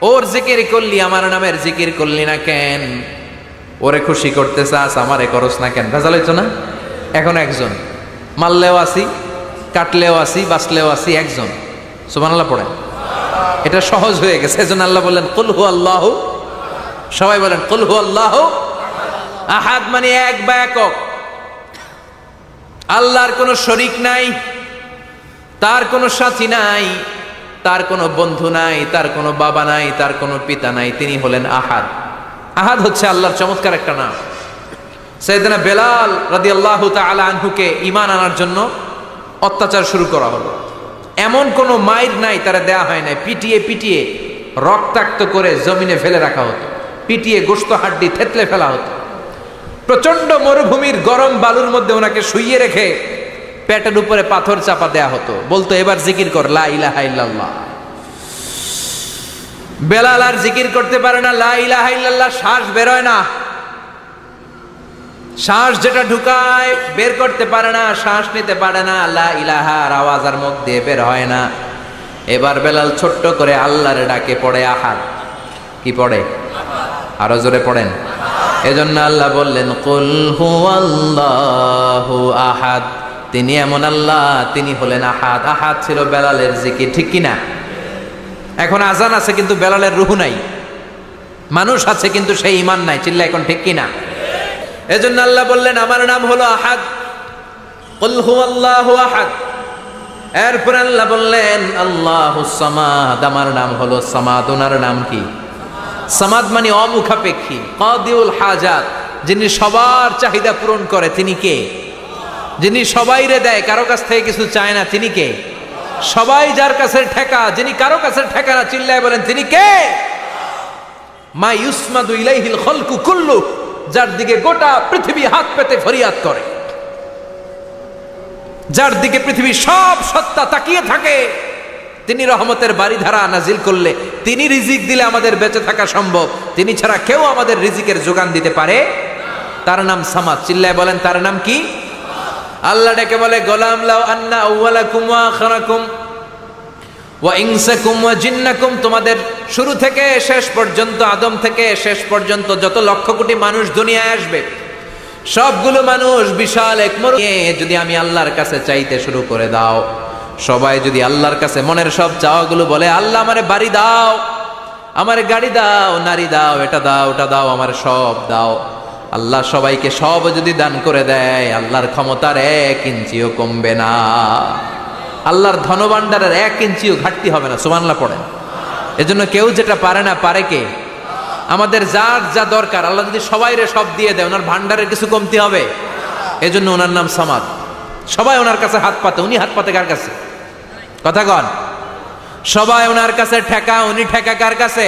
Speaker 1: ওর জিকির করলি, আমার নামের জিকির করলি না কেন? ওরে খুশি করতে চাস, আমারে করস না কেন? ভেজাল হইতো না? এখন একজন, মারলেও আসি, কাটলেও আসি, বাঁচলেও আসি, একজন। সুবহানাল্লাহ পড়েন। এটা সহজ হয়ে গেছে। এজন্য আল্লাহ বললেন, কুল হুয়াল্লাহু। সবাই বলেন, কুল হুয়াল্লাহু আহাদ, মানে এক বা একক। আল্লাহর কোনো শরীক নাই, তার কোনো সাথী নাই, তার কোনো বন্ধু নাই, তার কোনো বাবা নাই, তার কোনো পিতা নাই। তিনি হলেন আহাদ। আহাদ হচ্ছে আল্লাহর চমৎকার একটা নাম। সাইয়েদনা বেলাল রাদিয়াল্লাহু তাআলা আনহুকে ঈমান আনার জন্য অত্যাচার শুরু করা হলো। এমন কোনো মাইর নাই তারা দেয়া হয় নাই, পিটিয়ে পিটিয়ে রক্তাক্ত করে জমিনে ফেলে রাখা হতো, পিটিয়ে গোশত হাড্ডি থেতলে ফেলা হতো। প্রচন্ড মরুভূমির গরম বালুর মধ্যে ওনাকে শুইয়ে রেখে পেটের উপরে পাথর চাপা দেয়া হতো, বলতো এবার জিকির কর লা ইলাহা ইল্লাল্লাহ। বেলাল আর জিকির করতে পারে না, লা ইলাহা ইল্লাল্লাহ শ্বাস বেরোয় না, শ্বাস যেটা ঢুকায় বের করতে পারে না, শ্বাস নিতে পারে না, লা ইলাহার আওয়াজ আর মুখ দিয়ে বের হয় না। এবার বেলাল ছোট্ট করে আল্লাহর ডাকে পড়ে আহাদ। কি পড়ে? আরো জোরে পড়েন। এজন্য আল্লাহ বললেন কুল হুয়াল্লাহু আহাদ, তিনি এমন আল্লাহ, তিনি হলেন আহাদ। আহাদ ছিল বেলালের জিকির, ঠিক কিনা? এখন আজান আছে কিন্তু বেলালের রুহ নাই, মানুষ আছে কিন্তু সেই ঈমান নাই, চিল্লা এখন ঠিক কিনা? এজন্য আল্লাহ বললেন আমার নাম হলো আহাদ, কুল হুয়াল্লাহু আহাদ। এরপর আল্লাহ বললেন আল্লাহুস সামাদ, আমার নাম হলো সামাদ। ওনার নাম কি? সামাদ মানে অমুখাপেক্ষী, কাদিউল হাজাত, যিনি সবার চাহিদা পূরণ করে। তিনি কে? যিনি সবাইরে দেয়, কারো কাছ থেকে কিছু চায় না। তিনি কে? সবাই যার কাছে ঠেকা, যিনি কারো কাছে ঠেকা না। চিল্লায় বলেন তিনি কে? মা ইউসমাদু ইলাইহিল খালকু কুল্লু, যার দিকে গোটা পৃথিবী হাত পেতে ফরিয়াদ করে, যার দিকে পৃথিবীর সব সত্তা তাকিয়ে থাকে। তিনি রহমতের বারিধারা নাজিল করলে, তিনি রিজিক দিলে আমাদের বেঁচে থাকা সম্ভব। তিনি ছাড়া কেউ আমাদের রিজিকের যোগান দিতে পারে। তার নাম সামাদ। চিল্লায় বলেন তার নাম কি? আল্লাহ ডেকে বলে গোলাম লাউ আন্না আউওয়ালাকুম ওয়া আখিরাকুম ওয়া ইনসাকুম ওয়া জিন্নাকুম, তোমাদের শুরু থেকে শেষ পর্যন্ত, আদম থেকে শেষ পর্যন্ত যত লক্ষ কোটি মানুষ দুনিয়ায় আসবে, সবগুলো মানুষ বিশাল এক মরুভূমি যদি আমি আল্লাহর কাছে চাইতে শুরু করে দাও, সবাই যদি আল্লাহর কাছে মনের সব চাওয়াগুলো বলে, আল্লাহ আমারে বাড়ি দাও, আমারে গাড়ি দাও, নারী দাও, এটা দাও, ওটা দাও, আমার সব দাও, আল্লাহ সবাইকে সব যদি দান করে দেয়, আল্লাহর ক্ষমতার 1 ইঞ্চিও কমবে না, আল্লাহর ধনভাণ্ডারের 1 ইঞ্চিও ঘাটতি হবে না। সুবহানাল্লাহ পড়েন। এজন্য কেউ যেটা পারে না, পারে কে? আমাদের যার যা দরকার আল্লাহ যদি সবাইরে সব দিয়ে দেয়, ওনার ভান্ডারের কিছু কমতি হবে? এজন্য ওনার নাম সামাদ। সবাই ওনার কাছে হাত পাতে, উনি হাত পাতে কার কাছে? কথা কন। সবাই ওনার কাছে ঠেকা, উনি ঠেকা কার কাছে?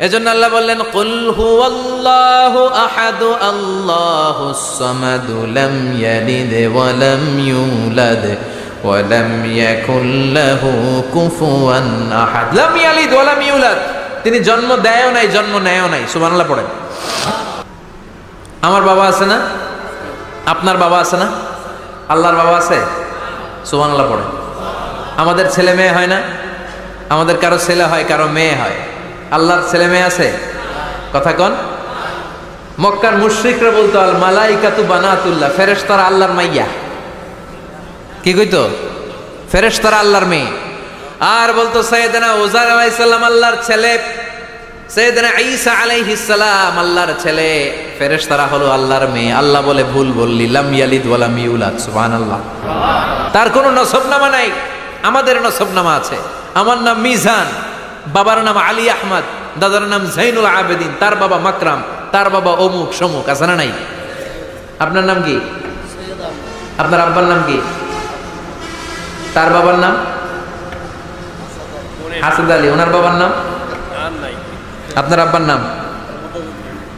Speaker 1: এজন্য আল্লাহ বললেন কুল হুয়াল্লাহু আহাদ আল্লাহুস সামাদ লাম ইয়ালিদ ওয়া লাম ইউলাদ ওয়া লাম ইয়াকুল লাহু কুফুয়ান আহাদ। লাম ইয়ালিদ ওয়া লাম ইউলাদ, তিনি জন্ম দেয়ও নাই, জন্ম নেয়ও নাই। সুবহানাল্লাহ পড়েন। আমার বাবা আছে না? আপনার বাবা আছে না? আল্লাহর বাবা আছে? সুবহানাল্লাহ পড়েন। আমাদের ছেলে মেয়ে হয় না? আমাদের কারো ছেলে হয়, কারো মেয়ে হয়। আল্লাহর ছেলে মেয়ে আছে? কথা কন। মক্কার মুশরিকরা বলতো আল মালাইকাতু বানাতুল্লাহ, ফেরেশতারা আল্লাহর মাইয়া। কি কইতো? ফেরেশতারা আল্লাহর মেয়ে। আর বলতো সাইয়েদনা উযাইর আলাইহিস সালাম আল্লাহর ছেলে, সাইয়েদনা ঈসা আলাইহিস সালাম আল্লাহর ছেলে, ফেরেশতারা হলো আল্লাহর মেয়ে। আল্লাহ বলে ভুল বললি, লাম ইয়ালিদ ওয়া লাম ইউলাদ। সুবহানাল্লাহ। তার কোনো নসবনামা নাই, আমাদের নসবনামা আছে। আমার নাম মিজান, বাবার নাম আলী আহমদ, দাদার নাম জাইনুল আবেদিন, তার বাবা মাকরাম, তার বাবা অমুক সমুক। আছে না নাই? আপনার নাম কি? আপনার আব্বার নাম কি? তার বাবার নাম হাসাদ আলী, ওনার বাবার নাম? আপনার আব্বার নাম?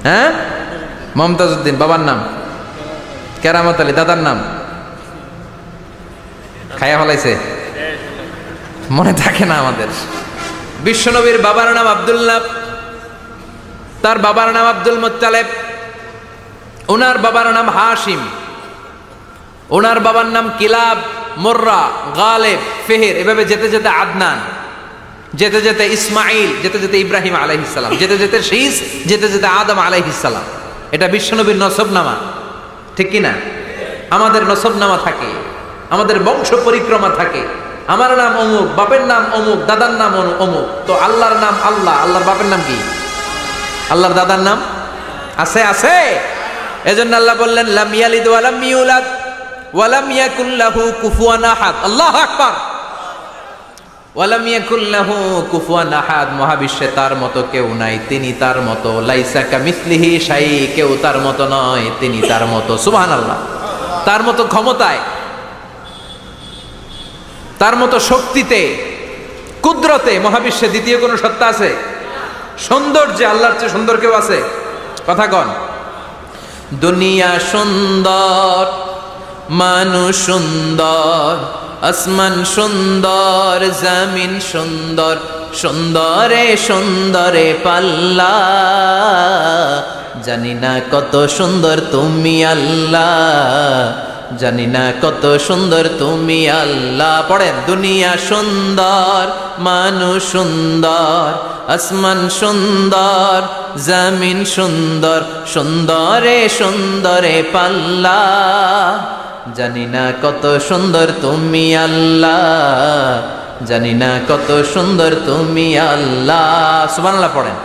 Speaker 1: হ্যাঁ, মমতাজ উদ্দিন। বাবার নাম কেরামত আলী। দাদার নাম? খায়া ফলাইছে, মনে থাকে না আমাদের। বিশ্বনবীর বাবার নাম আব্দুল্লাহ, তার বাবার নাম আব্দুল মুত্তালিব, ওনার বাবার নাম হাশিম, ওনার বাবার নাম কিলাব, মুররা, গালেব, ফেহের, এভাবে যেতে যেতে আদনান, যেতে যেতে ইসমাইল, যেতে যেতে ইব্রাহিম আলাইহিস সালাম, যেতে যেতে শীস, যেতে যেতে আদম আলাইহিস সালাম। এটা বিশ্বনবীর নসবনামা, ঠিক কিনা? আমাদের নসবনামা থাকে, আমাদের বংশ পরিক্রমা থাকে। আমার নাম অমুক, বাপের নাম অমুক, দাদার নাম অমুক। তো আল্লাহর নাম আল্লাহ, আল্লাহর বাপের নাম কি? আল্লাহর দাদার নাম আছে? আছে। এজন্য আল্লাহ বললেন লাম ইয়ালিদ ওয়া লাম ইউলাদ ওয়া লাম ইয়াকুল লাহু কুফুয়ান আহাদ। আল্লাহু আকবার। ওয়ালাম ইয়াকুল লাহু কুফুয়ান আহাদ, মহাবিশ্বে তার মতো কেউ নাই, তিনি তার মতো। লাইসা কামিসলিহি শাই, কেউ তার মতো নয়, তিনি তার মতো। সুবহানাল্লাহ। তার মতো ক্ষমতায়, তার মতো শক্তিতে, কুদরতে মহাবিশ্বে দ্বিতীয় কোন সত্তা আছে? সৌন্দর্যে আল্লাহর চেয়ে সুন্দর কেউ আছে? কথা কন। দুনিয়া সুন্দর, মানুষ সুন্দর, আসমান সুন্দর, জমিন সুন্দর, সুন্দরে সুন্দরে পাল্লা, জানি না কত সুন্দর তুমি আল্লাহ, জানি না কত সুন্দর তুমি আল্লাহ। পড়েন, দুনিয়া সুন্দর, মানুষ সুন্দর, আসমান সুন্দর, জমিন সুন্দর, সুন্দরে সুন্দরে পাল্লা, জানি না কত সুন্দর তুমি আল্লাহ, জানি না কত সুন্দর তুমি আল্লাহ। সুবহানাল্লাহ পড়েন।